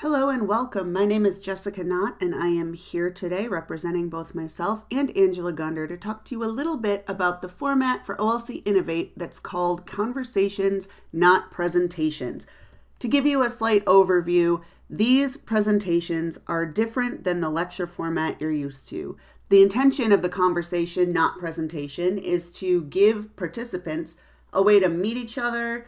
Hello and welcome. My name is Jessica Knott, and I am here today representing both myself and Angela Gunder to talk to you a little bit about the format for OLC Innovate that's called Conversations, Not Presentations. To give you a slight overview, these presentations are different than the lecture format you're used to. The intention of the conversation, not presentation, is to give participants a way to meet each other,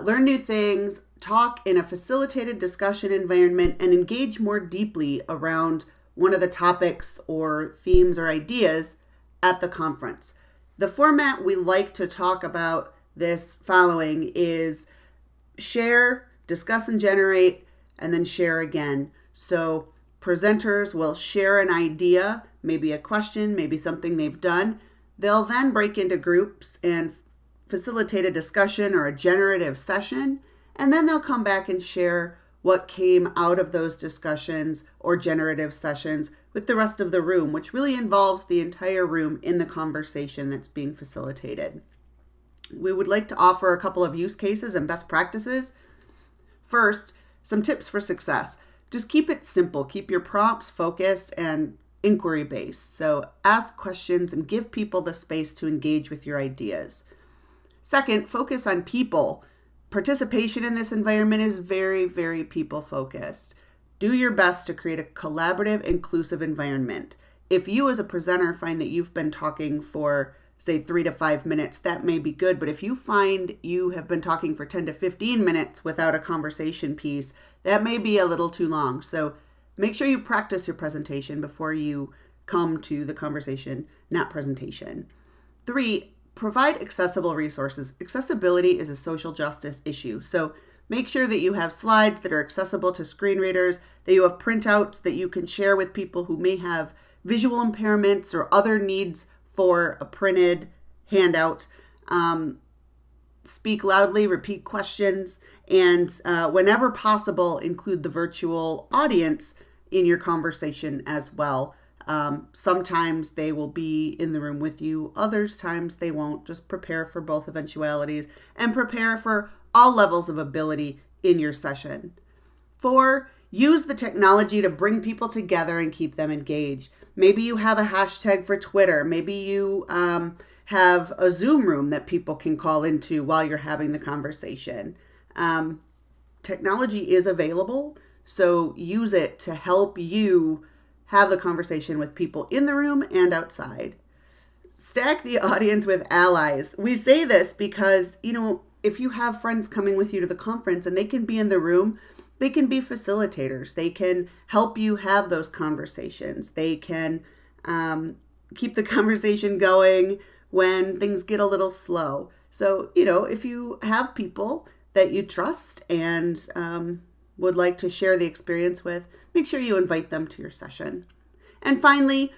learn new things, talk in a facilitated discussion environment, and engage more deeply around one of the topics or themes or ideas at the conference. The format we like to talk about this following is share, discuss and generate, and then share again. So presenters will share an idea, maybe a question, maybe something they've done. They'll then break into groups and facilitate a discussion or a generative session, and then they'll come back and share what came out of those discussions or generative sessions with the rest of the room, which really involves the entire room in the conversation that's being facilitated. We would like to offer a couple of use cases and best practices. First, some tips for success. Just keep it simple. Keep your prompts focused and inquiry-based. So ask questions and give people the space to engage with your ideas. Second, focus on people. Participation in this environment is very, very people-focused. Do your best to create a collaborative, inclusive environment. If you as a presenter find that you've been talking for, say, 3 to 5 minutes, that may be good. But if you find you have been talking for 10 to 15 minutes without a conversation piece, that may be a little too long. So make sure you practice your presentation before you come to the conversation, not presentation. 3, provide accessible resources. Accessibility is a social justice issue. So make sure that you have slides that are accessible to screen readers, that you have printouts that you can share with people who may have visual impairments or other needs for a printed handout. Speak loudly, repeat questions, and whenever possible, include the virtual audience in your conversation as well. Sometimes they will be in the room with you. Others times they won't. Just prepare for both eventualities and prepare for all levels of ability in your session. 4, use the technology to bring people together and keep them engaged. Maybe you have a hashtag for Twitter. Maybe you have a Zoom room that people can call into while you're having the conversation. Technology is available, so use it to help you have the conversation with people in the room and outside. Stack the audience with allies. We say this because, if you have friends coming with you to the conference and they can be in the room, they can be facilitators. They can help you have those conversations. They can keep the conversation going when things get a little slow. So, if you have people that you trust and would like to share the experience with, make sure you invite them to your session. And finally,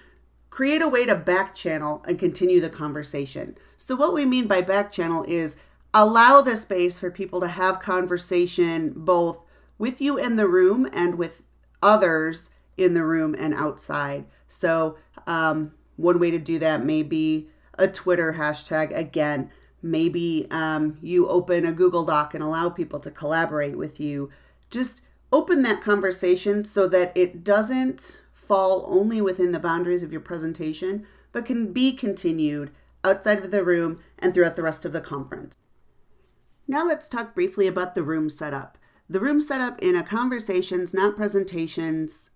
create a way to back channel and continue the conversation. So what we mean by back channel is allow the space for people to have conversation both with you in the room and with others in the room and outside. So one way to do that may be a Twitter hashtag. Again, maybe you open a Google Doc and allow people to collaborate with you. Just open that conversation so that it doesn't fall only within the boundaries of your presentation, but can be continued outside of the room and throughout the rest of the conference. Now let's talk briefly about the room setup. The room setup in a conversations, not presentations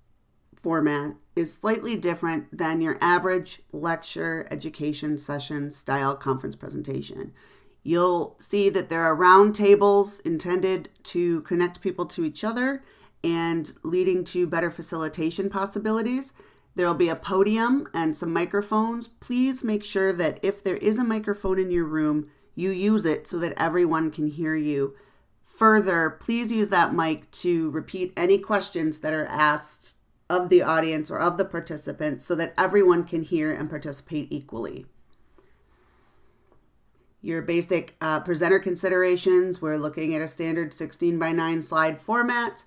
format is slightly different than your average lecture education session style conference presentation. You'll see that there are round tables intended to connect people to each other and leading to better facilitation possibilities. There will be a podium and some microphones. Please make sure that if there is a microphone in your room, you use it so that everyone can hear you. Further, please use that mic to repeat any questions that are asked of the audience or of the participants so that everyone can hear and participate equally. Your basic presenter considerations, we're looking at a standard 16:9 slide format.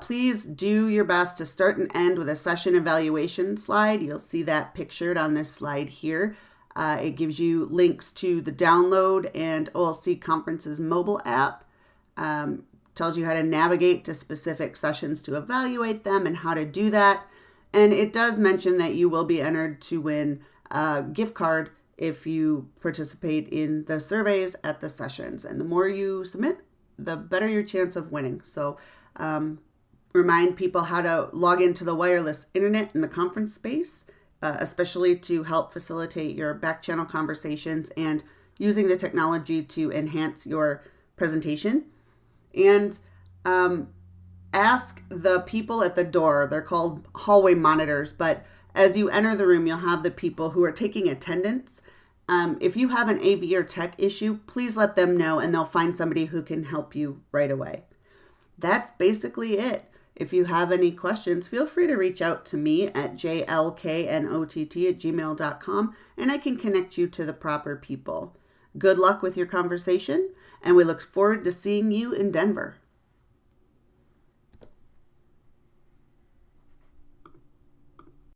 Please do your best to start and end with a session evaluation slide. You'll see that pictured on this slide here. It gives you links to the download and OLC Conference's mobile app. tells you how to navigate to specific sessions to evaluate them and how to do that. And it does mention that you will be entered to win a gift card if you participate in the surveys at the sessions. And the more you submit, the better your chance of winning. So remind people how to log into the wireless internet in the conference space, especially to help facilitate your back channel conversations and using the technology to enhance your presentation. And ask the people at the door. They're called hallway monitors, but as you enter the room, you'll have the people who are taking attendance. If you have an AV or tech issue, please let them know and they'll find somebody who can help you right away. That's basically it. If you have any questions, feel free to reach out to me at jlknott@gmail.com and I can connect you to the proper people. Good luck with your conversation, and we look forward to seeing you in Denver.